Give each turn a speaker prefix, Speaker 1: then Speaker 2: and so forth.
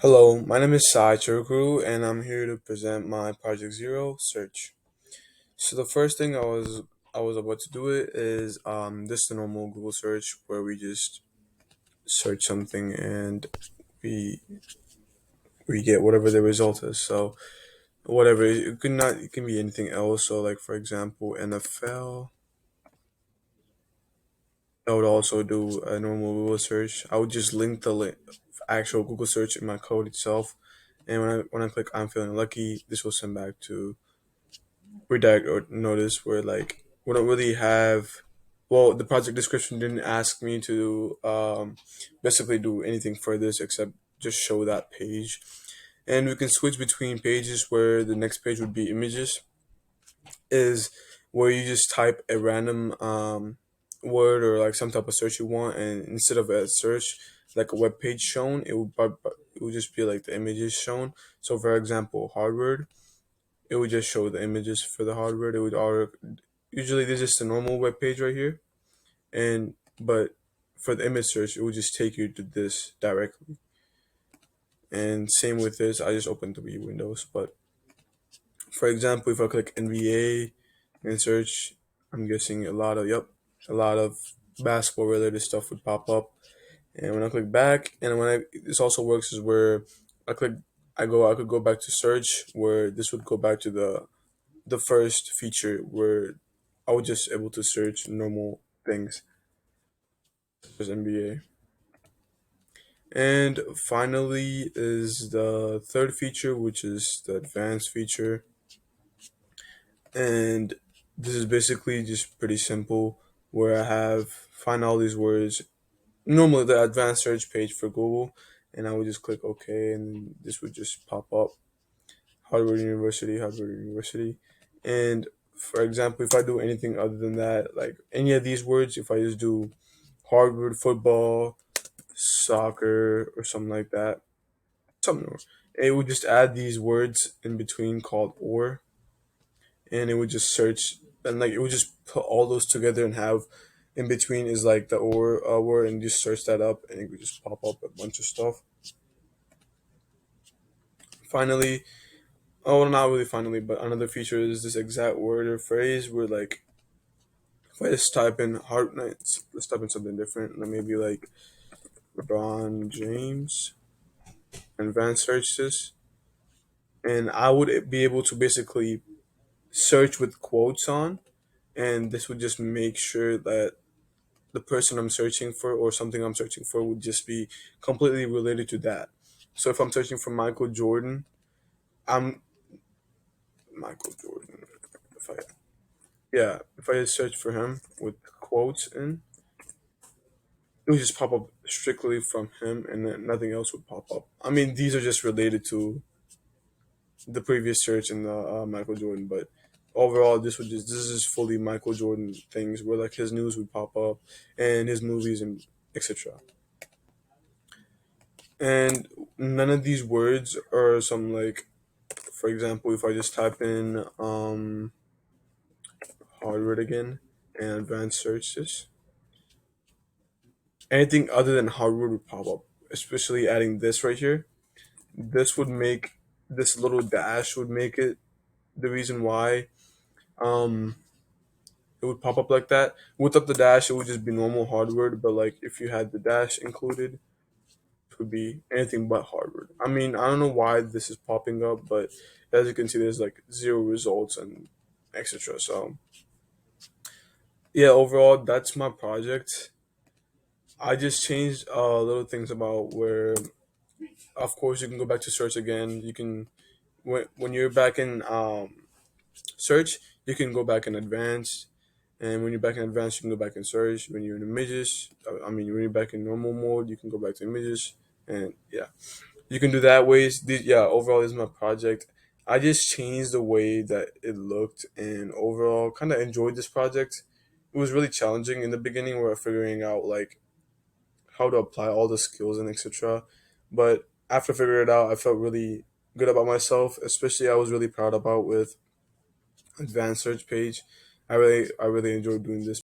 Speaker 1: Hello, my name is Sai Chirukuru, and I'm here to present my Project Zero search. So the first thing I was about to do it is just a normal Google search where we just search something and we we get whatever the result is. So whatever it can be anything else. So like for example NFL, I would also do a normal Google search. I would just link the actual Google search in my code itself, and when I click I'm feeling lucky, this will send back to redirect or notice where like we don't really have. Well, the project description didn't ask me to basically do anything for this except just show that page, and we can switch between pages where the next page would be images is where you just type a random word or like some type of search you want, and instead of a search like a web page shown, it would just be like the images shown. So for example, hardware, it would just show the images for the hardware. It would all usually there's just a normal web page right here, and but for the image search, it would just take you to this directly. And same with this, I just opened three windows. But for example, if I click NBA and search, I'm guessing a lot of basketball related stuff would pop up. And when I click back, and when I this also works is where I click, I could go back to search where this would go back to the first feature where I was just able to search normal things as NBA. And finally is the third feature, which is the advanced feature. And this is basically just pretty simple where I have find all these words. Normally the advanced search page for Google, and I would just click OK, and this would just pop up Harvard University. And for example, if I do anything other than that, like any of these words, if I just do Harvard football, soccer, or something like that, something, it would just add these words in between called or, and it would just search, and like it would just put all those together and have in between is like the or word, and just search that up, and it would just pop up a bunch of stuff. Finally, oh, not really finally, but another feature is this exact word or phrase where like if I just type in heart nights, let's type in something different. Like maybe like LeBron James and advanced search this, and I would be able to basically search with quotes on, and this would just make sure that the person I'm searching for or something I'm searching for would just be completely related to that. So if I'm searching for Michael Jordan, I'm Michael Jordan. If I Yeah, if I just search for him with quotes in, it would just pop up strictly from him, and then nothing else would pop up. I mean, these are just related to the previous search in the Michael Jordan, but overall, this is fully Michael Jordan things where like his news would pop up and his movies and etc. And none of these words are some like, for example, if I just type in Harvard again and advanced search this, anything other than Harvard would pop up. Especially adding this right here, this would make this little dash would make it the reason why um it would pop up like that. Without the dash, it would just be normal Harvard. But like if you had the dash included, it would be anything but Harvard. I mean, I don't know why this is popping up, but as you can see, there's like zero results and etc. So yeah, overall, that's my project. I just changed little things about where, of course, you can go back to search again. You can when you're back in search, you can go back in advanced, and when you're back in advanced, you can go back in search. When you're in images, I mean, when you're back in normal mode, you can go back to images, and yeah, you can do that ways. Yeah, overall, this is my project. I just changed the way that it looked, and overall, kind of enjoyed this project. It was really challenging in the beginning. We were figuring out like how to apply all the skills and etc. But after figuring it out, I felt really good about myself. Especially, I was really proud about with advanced search page. I really enjoyed doing this.